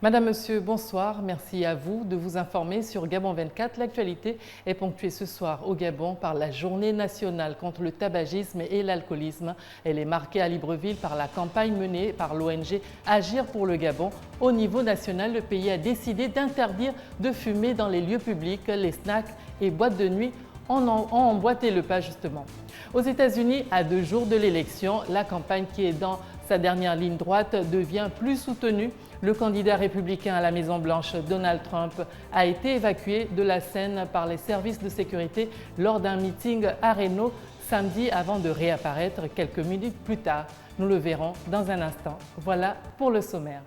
Madame, Monsieur, bonsoir. Merci à vous de vous informer sur Gabon 24. L'actualité est ponctuée ce soir au Gabon par la Journée nationale contre le tabagisme et l'alcoolisme. Elle est marquée à Libreville par la campagne menée par l'ONG Agir pour le Gabon. Au niveau national, le pays a décidé d'interdire de fumer dans les lieux publics. Les snacks et boîtes de nuit ont emboîté le pas justement. Aux États-Unis, à 2 jours de l'élection, la campagne qui est dans sa dernière ligne droite devient plus soutenue. Le candidat républicain à la Maison-Blanche, Donald Trump, a été évacué de la scène par les services de sécurité lors d'un meeting à Reno samedi avant de réapparaître quelques minutes plus tard. Nous le verrons dans un instant. Voilà pour le sommaire.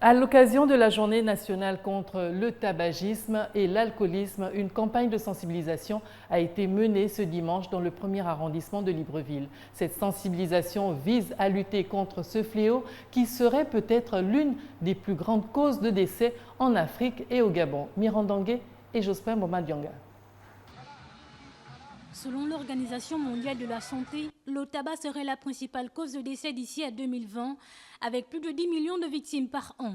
À l'occasion de la Journée nationale contre le tabagisme et l'alcoolisme, une campagne de sensibilisation a été menée ce dimanche dans le 1er arrondissement de Libreville. Cette sensibilisation vise à lutter contre ce fléau qui serait peut-être l'une des plus grandes causes de décès en Afrique et au Gabon. Mirandangé et Jospin Bomadianga. Selon l'Organisation mondiale de la santé, le tabac serait la principale cause de décès d'ici à 2020, avec plus de 10 millions de victimes par an.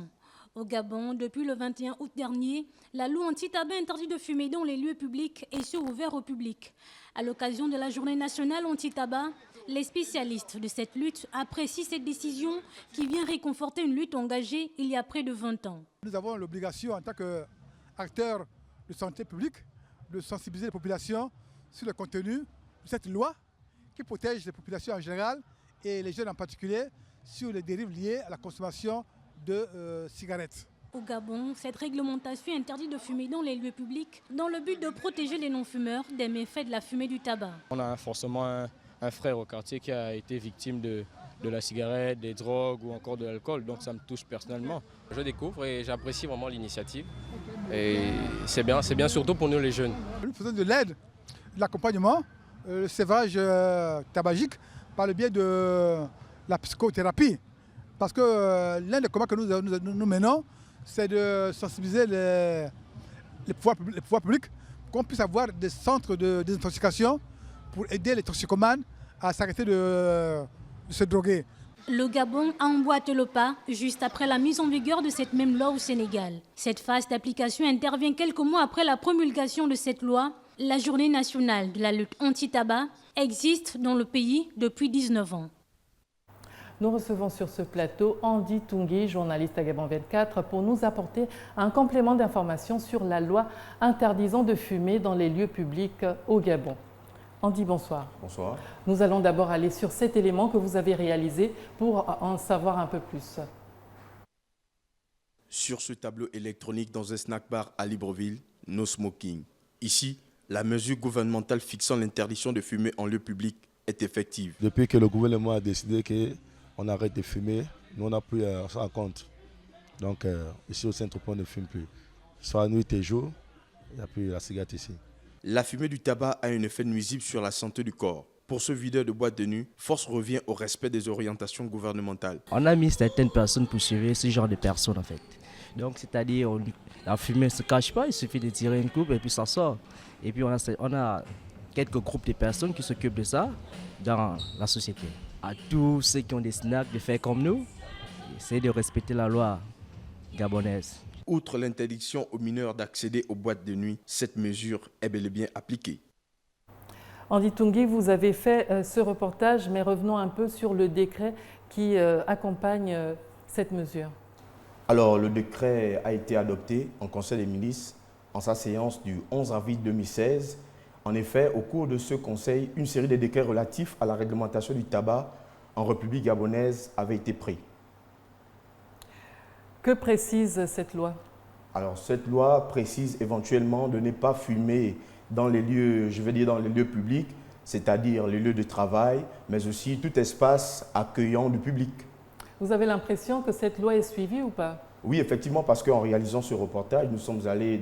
Au Gabon, depuis le 21 août dernier, la loi anti-tabac interdit de fumer dans les lieux publics et ceux ouverts au public. À l'occasion de la Journée nationale anti-tabac, les spécialistes de cette lutte apprécient cette décision qui vient réconforter une lutte engagée il y a près de 20 ans. Nous avons l'obligation en tant qu'acteurs de santé publique de sensibiliser les populations sur le contenu de cette loi qui protège les populations en général et les jeunes en particulier sur les dérives liées à la consommation de cigarettes. Au Gabon, cette réglementation interdit de fumer dans les lieux publics dans le but de protéger les non-fumeurs des méfaits de la fumée du tabac. On a forcément un frère au quartier qui a été victime de la cigarette, des drogues ou encore de l'alcool, donc ça me touche personnellement. Je découvre et j'apprécie vraiment l'initiative et c'est bien surtout pour nous les jeunes. Nous faisons de l'aide, de l'accompagnement, le sévrage tabagique par le biais de la psychothérapie. Parce que l'un des combats que nous menons, c'est de sensibiliser les pouvoirs publics, qu'on puisse avoir des centres de désintoxication pour aider les toxicomanes à s'arrêter de se droguer. Le Gabon a emboîté le pas juste après la mise en vigueur de cette même loi au Sénégal. Cette phase d'application intervient quelques mois après la promulgation de cette loi. La Journée nationale de la lutte anti-tabac existe dans le pays depuis 19 ans. Nous recevons sur ce plateau Andy Tungui, journaliste à Gabon 24, pour nous apporter un complément d'information sur la loi interdisant de fumer dans les lieux publics au Gabon. Andy, bonsoir. Bonsoir. Nous allons d'abord aller sur cet élément que vous avez réalisé pour en savoir un peu plus. Sur ce tableau électronique dans un snack bar à Libreville, no smoking. Ici, la mesure gouvernementale fixant l'interdiction de fumer en lieu public est effective. Depuis que le gouvernement a décidé qu'on arrête de fumer, nous on n'a plus ça en compte. Donc ici au Saint-Tropez, on ne fume plus. Soit nuit et jour, il n'y a plus la cigarette ici. La fumée du tabac a un effet nuisible sur la santé du corps. Pour ce videur de boîte de nuit, force revient au respect des orientations gouvernementales. On a mis certaines personnes pour surveiller ce genre de personnes en fait. Donc c'est-à-dire la fumée ne se cache pas, il suffit de tirer une coupe et puis ça sort. Et puis on a quelques groupes de personnes qui s'occupent de ça dans la société. À tous ceux qui ont des snacks de faire comme nous, essayez de respecter la loi gabonaise. Outre l'interdiction aux mineurs d'accéder aux boîtes de nuit, cette mesure est bel et bien appliquée. Andy Tungui, vous avez fait ce reportage, mais revenons un peu sur le décret qui accompagne cette mesure. Alors, le décret a été adopté en Conseil des ministres en sa séance du 11 avril 2016. En effet, au cours de ce Conseil, une série de décrets relatifs à la réglementation du tabac en République gabonaise avait été pris. Que précise cette loi? Alors, cette loi précise éventuellement de ne pas fumer dans les lieux, dans les lieux publics, c'est-à-dire les lieux de travail, mais aussi tout espace accueillant du public. Vous avez l'impression que cette loi est suivie ou pas? Oui, effectivement, parce qu'en réalisant ce reportage, nous sommes allés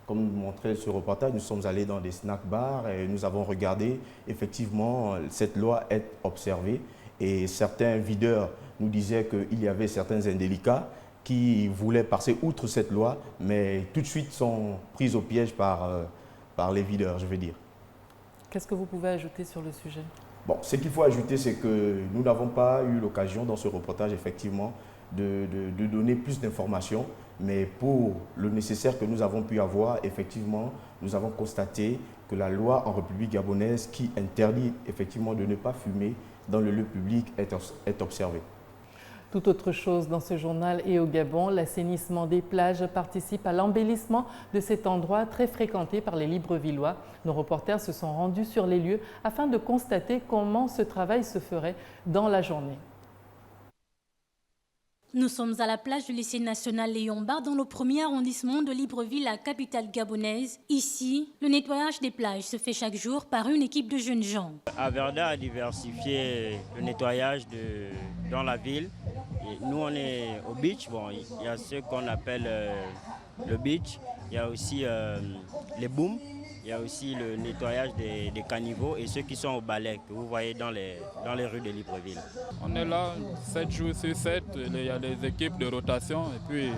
comme montrait ce reportage, nous sommes allés dans des snack bars et nous avons regardé, effectivement, cette loi est observée et certains videurs nous disaient qu'il y avait certains indélicats qui voulaient passer outre cette loi, mais tout de suite sont pris au piège par les videurs, je veux dire. Qu'est-ce que vous pouvez ajouter sur le sujet? Bon, ce qu'il faut ajouter, c'est que nous n'avons pas eu l'occasion dans ce reportage, effectivement, de donner plus d'informations. Mais pour le nécessaire que nous avons pu avoir, effectivement, nous avons constaté que la loi en République gabonaise qui interdit effectivement de ne pas fumer dans le lieu public est observée. Tout autre chose dans ce journal et au Gabon, l'assainissement des plages participe à l'embellissement de cet endroit très fréquenté par les Librevillois. Nos reporters se sont rendus sur les lieux afin de constater comment ce travail se ferait dans la journée. Nous sommes à la plage du lycée national Léon Bar dans le premier arrondissement de Libreville, la capitale gabonaise. Ici, le nettoyage des plages se fait chaque jour par une équipe de jeunes gens. Averda a diversifié le nettoyage dans la ville. Et nous, on est au beach. Bon, il y a ce qu'on appelle le beach. Il y a aussi les booms. Il y a aussi le nettoyage des caniveaux et ceux qui sont au balai que vous voyez dans les rues de Libreville. On est là 7 jours sur 7, il y a des équipes de rotation et puis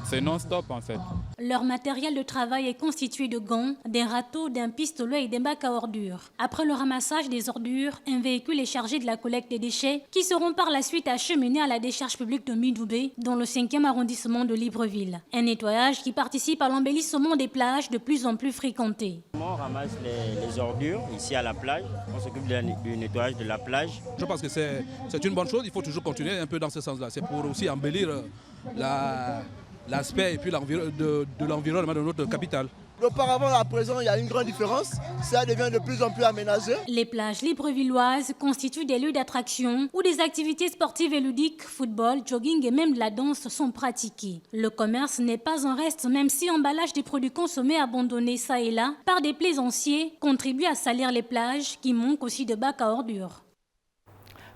c'est non-stop en fait. Leur matériel de travail est constitué de gants, d'un râteau, d'un pistolet et d'un bac à ordures. Après le ramassage des ordures, un véhicule est chargé de la collecte des déchets qui seront par la suite acheminés à la décharge publique de Midoubé, dans le 5e arrondissement de Libreville. Un nettoyage qui participe à l'embellissement des plages de plus en plus fréquentées. On ramasse les ordures ici à la plage, on s'occupe du nettoyage de la plage. Je pense que c'est une bonne chose, il faut toujours continuer un peu dans ce sens-là. C'est pour aussi embellir l'aspect et puis de l'environnement de notre capitale. Auparavant, à présent, il y a une grande différence. Ça devient de plus en plus aménagé. Les plages librevilloises constituent des lieux d'attraction où des activités sportives et ludiques, football, jogging et même de la danse sont pratiquées. Le commerce n'est pas en reste, même si l'emballage des produits consommés abandonnés ça et là par des plaisanciers contribue à salir les plages qui manquent aussi de bacs à ordures.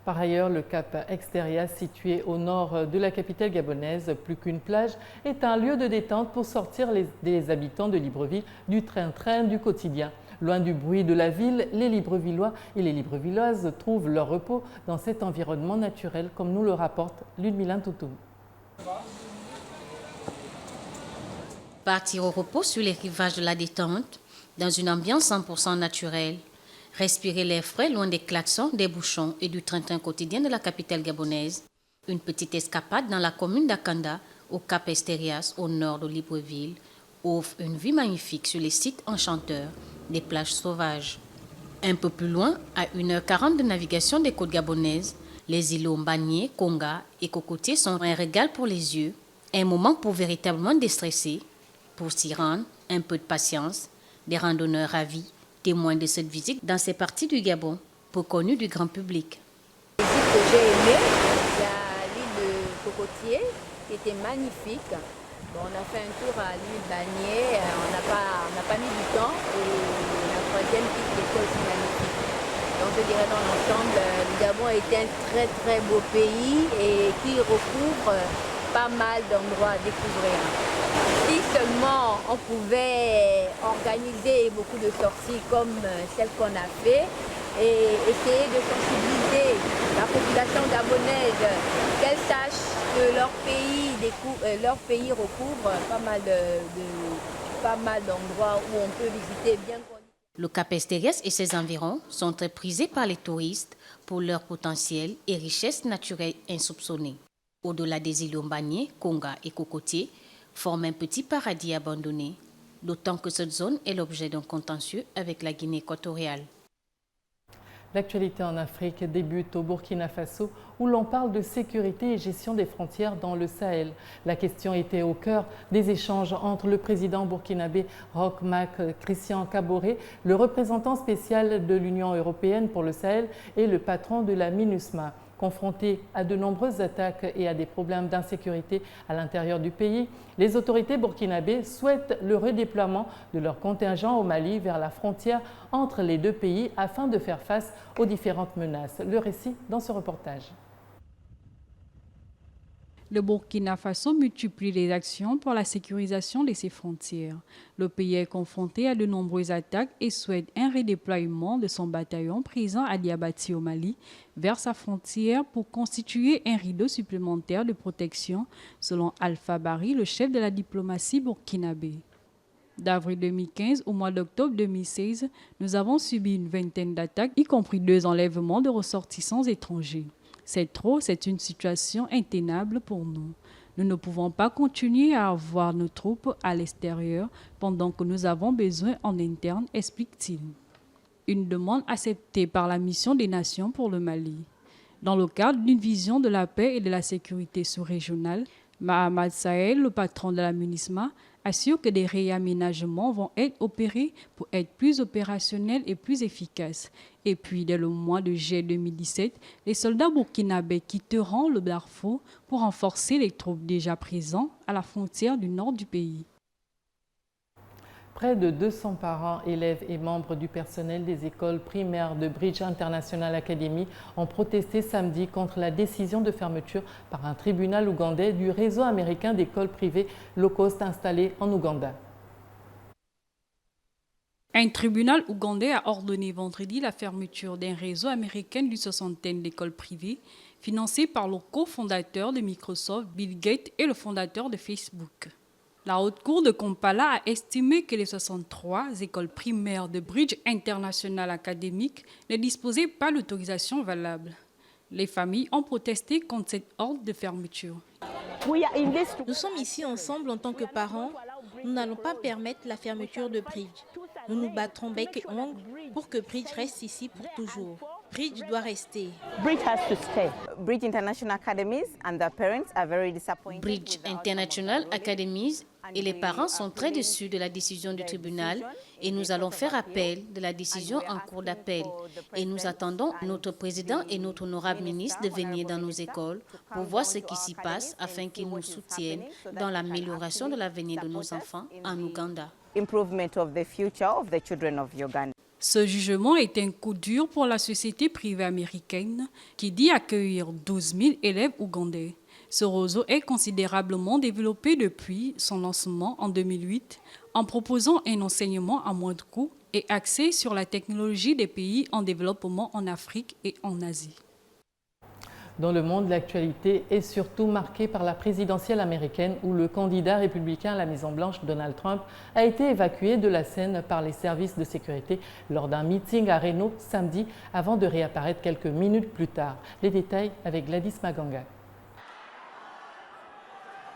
Par ailleurs, le Cap Exterias, situé au nord de la capitale gabonaise, plus qu'une plage, est un lieu de détente pour sortir des habitants de Libreville du train-train du quotidien. Loin du bruit de la ville, les Librevillois et les Librevilloises trouvent leur repos dans cet environnement naturel, comme nous le rapporte Ludmila Toutou. Partir au repos sur les rivages de la détente, dans une ambiance 100% naturelle. Respirer l'air frais loin des klaxons, des bouchons et du train-train quotidien de la capitale gabonaise. Une petite escapade dans la commune d'Akanda, au Cap Exterias, au nord de Libreville, offre une vue magnifique sur les sites enchanteurs des plages sauvages. Un peu plus loin, à 1h40 de navigation des côtes gabonaises, les îlots Mbagné, Konga et Cocotier sont un régal pour les yeux, un moment pour véritablement déstresser. Pour s'y rendre, un peu de patience, des randonneurs ravis, témoins de cette visite dans ces parties du Gabon, peu connues du grand public. La visite que j'ai aimée, il y a l'île de Cocotier qui était magnifique. Bon, on a fait un tour à l'île Mbagné, on n'a pas mis du temps et la troisième île qui était aussi magnifique. Donc je dirais dans l'ensemble, le Gabon est un très très beau pays et qui recouvre pas mal d'endroits à découvrir. Si seulement on pouvait organiser beaucoup de sorties comme celle qu'on a fait et essayer de sensibiliser la population gabonaise, qu'elle sache que leur pays recouvre pas mal d'endroits où on peut visiter bien. Le Cap Exterias et ses environs sont très prisés par les touristes pour leur potentiel et richesses naturelles insoupçonnées. Au-delà des îlots Mbagné, Konga et Cocotier, forme un petit paradis abandonné, d'autant que cette zone est l'objet d'un contentieux avec la Guinée équatoriale. L'actualité en Afrique débute au Burkina Faso où l'on parle de sécurité et gestion des frontières dans le Sahel. La question était au cœur des échanges entre le président burkinabé Roch Marc Christian Kaboré, le représentant spécial de l'Union européenne pour le Sahel et le patron de la MINUSMA. Confrontés à de nombreuses attaques et à des problèmes d'insécurité à l'intérieur du pays, les autorités burkinabées souhaitent le redéploiement de leurs contingents au Mali vers la frontière entre les deux pays afin de faire face aux différentes menaces. Le récit dans ce reportage. Le Burkina Faso multiplie les actions pour la sécurisation de ses frontières. Le pays est confronté à de nombreuses attaques et souhaite un redéploiement de son bataillon présent à Diabati au Mali vers sa frontière pour constituer un rideau supplémentaire de protection, selon Alpha Bari, le chef de la diplomatie burkinabé. D'avril 2015 au mois d'octobre 2016, nous avons subi une vingtaine d'attaques, y compris 2 enlèvements de ressortissants étrangers. C'est trop, c'est une situation intenable pour nous. Nous ne pouvons pas continuer à avoir nos troupes à l'extérieur pendant que nous avons besoin en interne, explique-t-il. Une demande acceptée par la mission des Nations pour le Mali. Dans le cadre d'une vision de la paix et de la sécurité sous-régionale, Mahamad Sahel, le patron de la MINUSMA, assure que des réaménagements vont être opérés pour être plus opérationnels et plus efficaces. Et puis, dès le mois de juillet 2017, les soldats burkinabés quitteront le Darfour pour renforcer les troupes déjà présentes à la frontière du nord du pays. Près de 200 parents, élèves et membres du personnel des écoles primaires de Bridge International Academy ont protesté samedi contre la décision de fermeture par un tribunal ougandais du réseau américain d'écoles privées low cost installé en Ouganda. Un tribunal ougandais a ordonné vendredi la fermeture d'un réseau américain d'une soixantaine d'écoles privées financées par le cofondateur de Microsoft, Bill Gates, et le fondateur de Facebook. La Haute Cour de Kampala a estimé que les 63 écoles primaires de Bridge International Academic ne disposaient pas d'autorisation valable. Les familles ont protesté contre cette ordre de fermeture. Nous sommes ici ensemble en tant que parents. Nous n'allons pas permettre la fermeture de Bridge. Nous nous battrons bec et ongles pour que Bridge reste ici pour toujours. Bridge doit rester. Bridge has to stay. Bridge International Academies and their parents are very disappointed. Bridge International Academies et les parents sont très déçus de la décision du tribunal et nous allons faire appel de la décision en cours d'appel. Et nous attendons notre président et notre honorable ministre de venir dans nos écoles pour voir ce qui s'y passe afin qu'ils nous soutiennent dans l'amélioration de l'avenir de nos enfants en Ouganda. Improvement of the future of the children of Uganda. Ce jugement est un coup dur pour la société privée américaine qui dit accueillir 12 000 élèves ougandais. Ce réseau est considérablement développé depuis son lancement en 2008 en proposant un enseignement à moindre coût et axé sur la technologie des pays en développement en Afrique et en Asie. Dans le monde, l'actualité est surtout marquée par la présidentielle américaine où le candidat républicain à la Maison-Blanche, Donald Trump, a été évacué de la scène par les services de sécurité lors d'un meeting à Reno samedi avant de réapparaître quelques minutes plus tard. Les détails avec Gladys Maganga.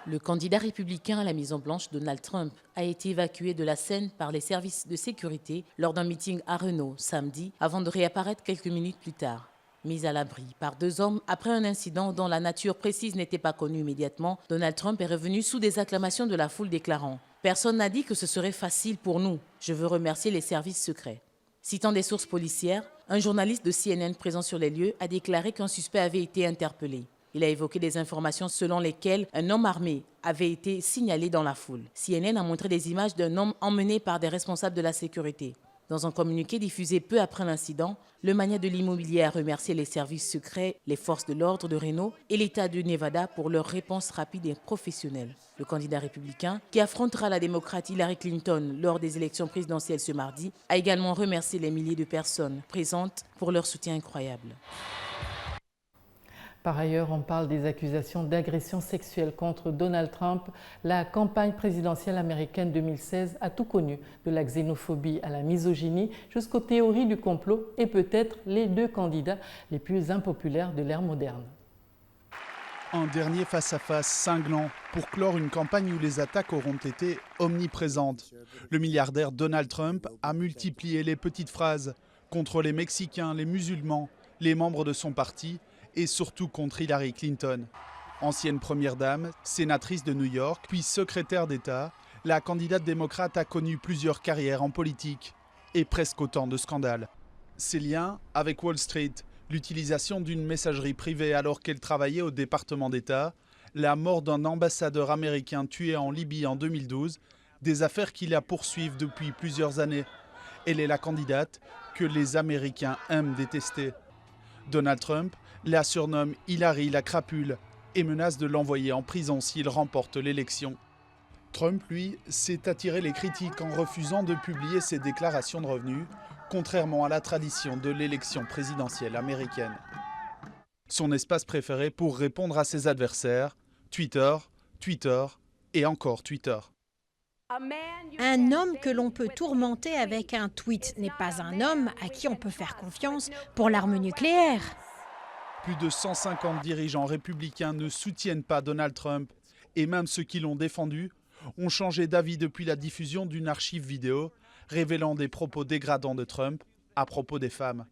Le candidat républicain à la Maison-Blanche, Donald Trump, a été évacué de la scène par les services de sécurité lors d'un meeting à Reno samedi avant de réapparaître quelques minutes plus tard. Mis à l'abri par 2 hommes après un incident dont la nature précise n'était pas connue immédiatement, Donald Trump est revenu sous des acclamations de la foule déclarant « Personne n'a dit que ce serait facile pour nous. Je veux remercier les services secrets ». Citant des sources policières, un journaliste de CNN présent sur les lieux a déclaré qu'un suspect avait été interpellé. Il a évoqué des informations selon lesquelles un homme armé avait été signalé dans la foule. CNN a montré des images d'un homme emmené par des responsables de la sécurité. Dans un communiqué diffusé peu après l'incident, le magnat de l'immobilier a remercié les services secrets, les forces de l'ordre de Reno et l'État du Nevada pour leur réponse rapide et professionnelle. Le candidat républicain, qui affrontera la démocrate Hillary Clinton lors des élections présidentielles ce mardi, a également remercié les milliers de personnes présentes pour leur soutien incroyable. Par ailleurs, on parle des accusations d'agression sexuelle contre Donald Trump. La campagne présidentielle américaine 2016 a tout connu, de la xénophobie à la misogynie jusqu'aux théories du complot et peut-être les 2 candidats les plus impopulaires de l'ère moderne. Un dernier face-à-face cinglant pour clore une campagne où les attaques auront été omniprésentes. Le milliardaire Donald Trump a multiplié les petites phrases contre les Mexicains, les musulmans, les membres de son parti et surtout contre Hillary Clinton. Ancienne première dame, sénatrice de New York, puis secrétaire d'État, la candidate démocrate a connu plusieurs carrières en politique et presque autant de scandales. Ses liens avec Wall Street, l'utilisation d'une messagerie privée alors qu'elle travaillait au département d'État, la mort d'un ambassadeur américain tué en Libye en 2012, des affaires qui la poursuivent depuis plusieurs années. Elle est la candidate que les Américains aiment détester. Donald Trump la surnomme Hillary la crapule et menace de l'envoyer en prison s'il remporte l'élection. Trump, lui, s'est attiré les critiques en refusant de publier ses déclarations de revenus, contrairement à la tradition de l'élection présidentielle américaine. Son espace préféré pour répondre à ses adversaires, Twitter, Twitter et encore Twitter. Un homme que l'on peut tourmenter avec un tweet n'est pas un homme à qui on peut faire confiance pour l'arme nucléaire. Plus de 150 dirigeants républicains ne soutiennent pas Donald Trump et même ceux qui l'ont défendu ont changé d'avis depuis la diffusion d'une archive vidéo révélant des propos dégradants de Trump à propos des femmes.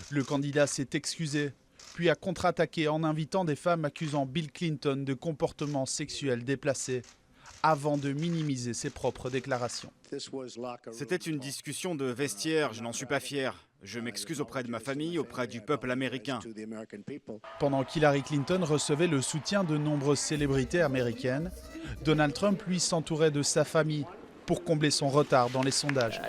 Le candidat s'est excusé, puis a contre-attaqué en invitant des femmes accusant Bill Clinton de comportements sexuels déplacés, avant de minimiser ses propres déclarations. C'était une discussion de vestiaire, je n'en suis pas fier. Je m'excuse auprès de ma famille, auprès du peuple américain. Pendant qu'Hillary Clinton recevait le soutien de nombreuses célébrités américaines, Donald Trump, lui, s'entourait de sa famille pour combler son retard dans les sondages.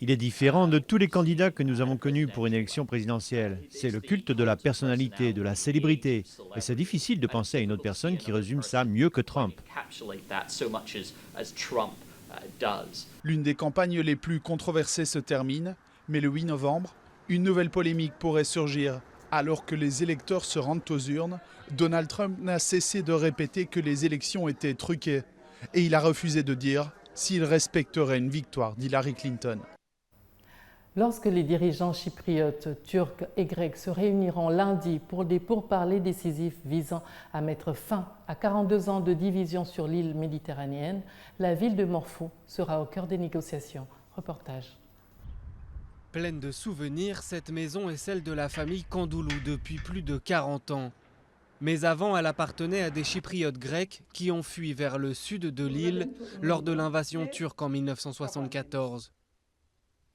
Il est différent de tous les candidats que nous avons connus pour une élection présidentielle. C'est le culte de la personnalité, de la célébrité. Et c'est difficile de penser à une autre personne qui résume ça mieux que Trump. L'une des campagnes les plus controversées se termine, mais le 8 novembre, une nouvelle polémique pourrait surgir. Alors que les électeurs se rendent aux urnes, Donald Trump n'a cessé de répéter que les élections étaient truquées. Et il a refusé de dire s'il respecterait une victoire d'Hillary Clinton. Lorsque les dirigeants chypriotes, turcs et grecs se réuniront lundi pour des pourparlers décisifs visant à mettre fin à 42 ans de division sur l'île méditerranéenne, la ville de Morphou sera au cœur des négociations. Reportage. Pleine de souvenirs, cette maison est celle de la famille Kandoulou depuis plus de 40 ans. Mais avant, elle appartenait à des Chypriotes grecs qui ont fui vers le sud de l'île lors de l'invasion turque en 1974.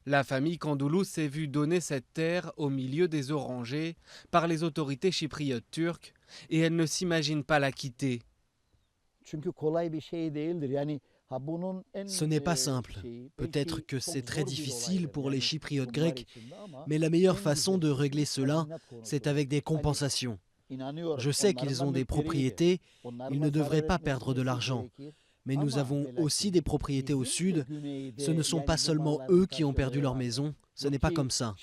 La famille Kandoulou s'est vue donner cette terre au milieu des orangers par les autorités chypriotes turques et elle ne s'imagine pas la quitter. Ce n'est pas simple. Peut-être que c'est très difficile pour les Chypriotes grecs, mais la meilleure façon de régler cela, c'est avec des compensations. Je sais qu'ils ont des propriétés, ils ne devraient pas perdre de l'argent. Mais nous avons aussi des propriétés au sud. Ce ne sont pas seulement eux qui ont perdu leur maison, ce n'est pas comme ça.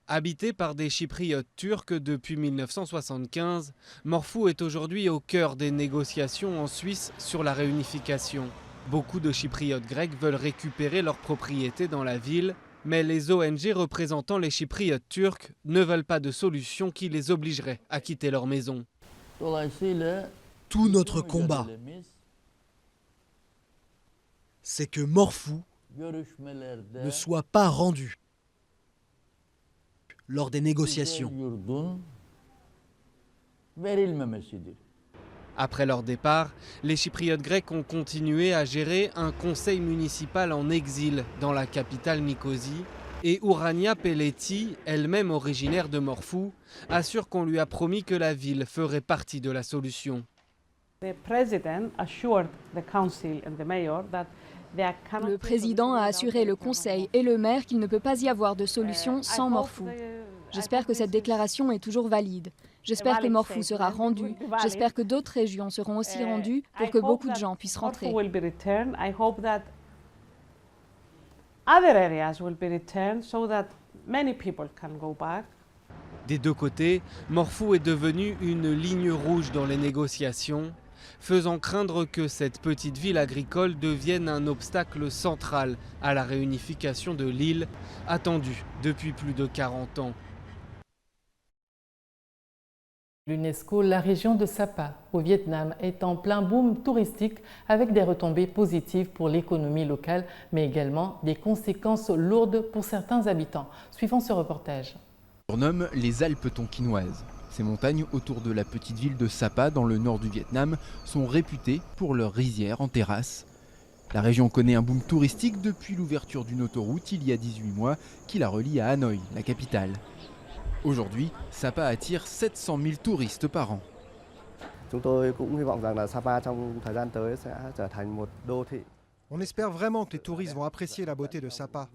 Habité par des Chypriotes turcs depuis 1975, Morphou est aujourd'hui au cœur des négociations en Suisse sur la réunification. Beaucoup de Chypriotes grecs veulent récupérer leurs propriétés dans la ville, mais les ONG représentant les Chypriotes turcs ne veulent pas de solution qui les obligerait à quitter leur maison. Tout notre combat, c'est que Morphou ne soit pas rendu lors des négociations. Après leur départ, les Chypriotes grecs ont continué à gérer un conseil municipal en exil dans la capitale Nicosie. Et Ourania Pelleti, elle-même originaire de Morphou, assure qu'on lui a promis que la ville ferait partie de la solution. Le président a assuré le conseil et le maire qu'il ne peut pas y avoir de solution sans Morphou. J'espère que cette déclaration est toujours valide. J'espère que Morphou sera rendu. J'espère que d'autres régions seront aussi rendues pour que beaucoup de gens puissent rentrer. Des deux côtés, Morphou est devenu une ligne rouge dans les négociations, faisant craindre que cette petite ville agricole devienne un obstacle central à la réunification de l'île, attendue depuis plus de 40 ans. L'UNESCO, la région de Sapa, au Vietnam, est en plein boom touristique avec des retombées positives pour l'économie locale, mais également des conséquences lourdes pour certains habitants. Suivons ce reportage. On surnomme les Alpes tonkinoises. Ces montagnes autour de la petite ville de Sapa, dans le nord du Vietnam, sont réputées pour leurs rizières en terrasse. La région connaît un boom touristique depuis l'ouverture d'une autoroute il y a 18 mois qui la relie à Hanoï, la capitale. Aujourd'hui, Sapa attire 700 000 touristes par an. On espère vraiment que les touristes vont apprécier la beauté de Sapa,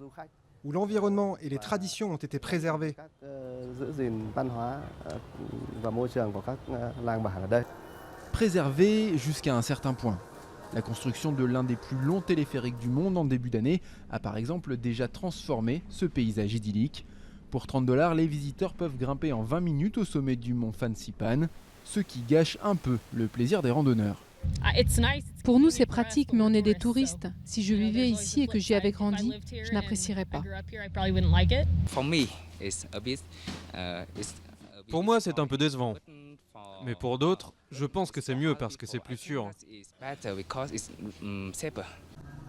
où l'environnement et les traditions ont été préservés. Préservés jusqu'à un certain point. La construction de l'un des plus longs téléphériques du monde en début d'année a par exemple déjà transformé ce paysage idyllique. Pour 30 $, les visiteurs peuvent grimper en 20 minutes au sommet du mont Fansipan, ce qui gâche un peu le plaisir des randonneurs. Pour nous, c'est pratique, mais on est des touristes. Si je vivais ici et que j'y avais grandi, je n'apprécierais pas. Pour moi, c'est un peu décevant. Mais pour d'autres, je pense que c'est mieux parce que c'est plus sûr.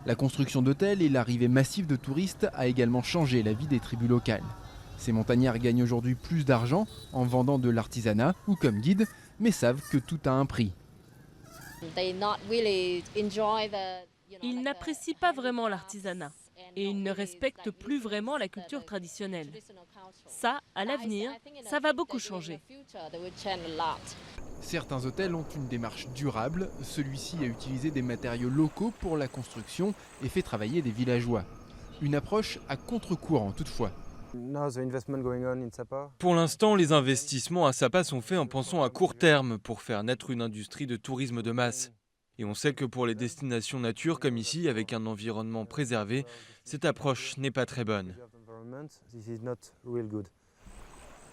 La construction d'hôtels et l'arrivée massive de touristes a également changé la vie des tribus locales. Ces montagnards gagnent aujourd'hui plus d'argent en vendant de l'artisanat ou comme guide, mais savent que tout a un prix. Ils n'apprécient pas vraiment l'artisanat et ils ne respectent plus vraiment la culture traditionnelle. Ça, à l'avenir, ça va beaucoup changer. Certains hôtels ont une démarche durable. Celui-ci a utilisé des matériaux locaux pour la construction et fait travailler des villageois. Une approche à contre-courant toutefois. Pour l'instant, les investissements à Sapa sont faits en pensant à court terme pour faire naître une industrie de tourisme de masse. Et on sait que pour les destinations nature comme ici, avec un environnement préservé, cette approche n'est pas très bonne.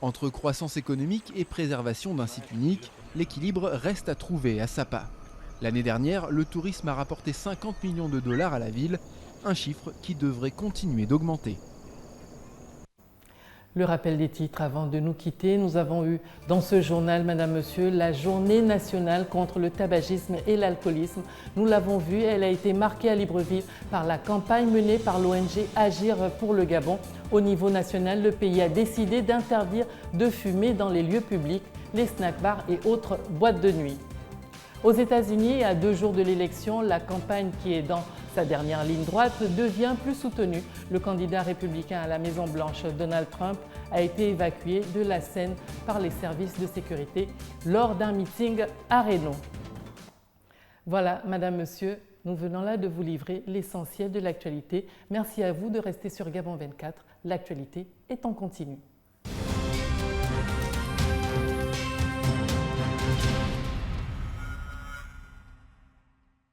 Entre croissance économique et préservation d'un site unique, l'équilibre reste à trouver à Sapa. L'année dernière, le tourisme a rapporté 50 millions de $ à la ville, un chiffre qui devrait continuer d'augmenter. Le rappel des titres avant de nous quitter, nous avons eu dans ce journal, Madame, Monsieur, la journée nationale contre le tabagisme et l'alcoolisme. Nous l'avons vu, elle a été marquée à Libreville par la campagne menée par l'ONG Agir pour le Gabon. Au niveau national, le pays a décidé d'interdire de fumer dans les lieux publics, les snack-bars et autres boîtes de nuit. Aux États-Unis, à 2 jours de l'élection, la campagne qui est dans sa dernière ligne droite devient plus soutenue. Le candidat républicain à la Maison-Blanche, Donald Trump, a été évacué de la scène par les services de sécurité lors d'un meeting à Reno. Voilà, Madame, Monsieur, nous venons là de vous livrer l'essentiel de l'actualité. Merci à vous de rester sur Gabon 24. L'actualité est en continu.